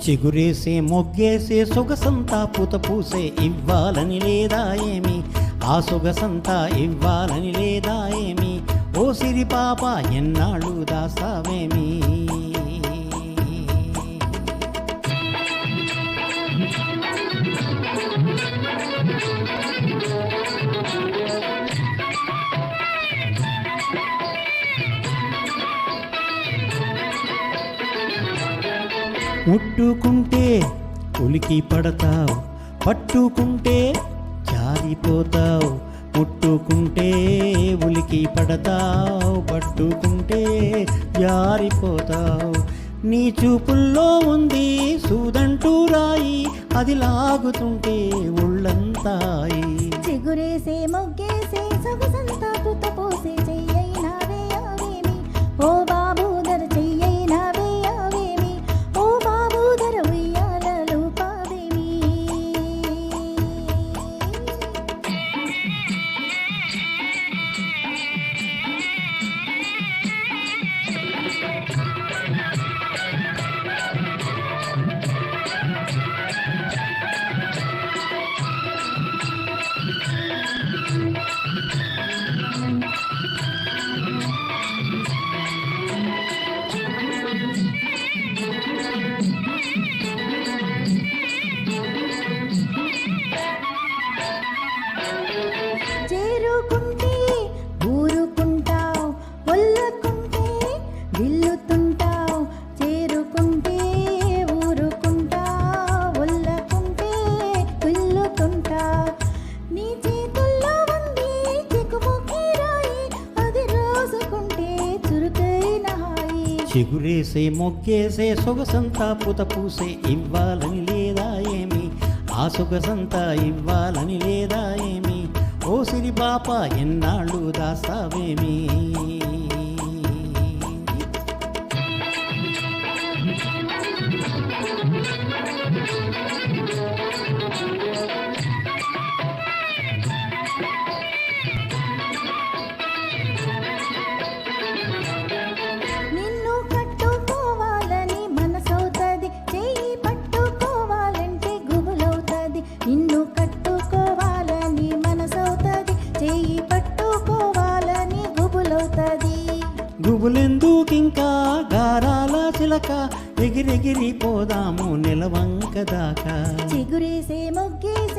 చిగురేసే మొగ్గేసే సొగసంతా పూత పూసే ఇవ్వాలని లేదా ఏమి, ఆ సొగసంతా ఇవ్వాలని లేదా ఏమి, ఓ సిరి పాప ఎన్నాళ్ళు దాస్తావేమి. ముట్టుకుంటే ఉలికి పడతావు, పట్టుకుంటే జారిపోతావు. ముట్టుకుంటే ఉలికి పడతావు, పట్టుకుంటే జారిపోతావు. నీ చూపుల్లో ఉంది సూదంటూ రాయి, అది లాగుతుంటే ఒళ్ళంతాయి. చిగురేసే మొగ్గేసే సొగసంతా పూత పోసే చెయ్యైనా వేయావేమి, ఓ బాబూదర చెయ్యైనా వేయావేమి, ఓ బాబూదర ఉయ్యాలలో పావేమి. చేరుకుంటే ఊరుకుంటావు, ఒల్లకుంటే గిల్లుతుంటావు. చేరుకుంటే ఊరుకుంటావు, ఒల్లకుంటే గిల్లుతుంటావు. నీ చేతుల్లో ఉంది చిక్కుముక్కి రాయి, అది రోజుకుంటే చురుకైన హాయి. చిగురేసే మొగ్గేసే సొగసంతా పూత పూసే ఇవ్వాలని లేదా ఏమి, ఆ సొగసంతా ఇవ్వాలని లేదా ఏమి, ఓ సిరి పాప ఎన్నాళ్ళు దాస్తావేమి. నిన్ను కట్టుకోవాలని మనసవుతది, చెయ్యి పట్టుకోవాలంటే గుబులవుతది. నిన్ను కట్టుకోవాలని మనసవుతది, చెయ్యి పట్టుకోవాలని గుబులవుతది. గుబులెందుకింకా గారాల చిలక, ఎగిరెగిరి పోదాము నెలవంక దాకా. చిగురేసే మొగ్గేసే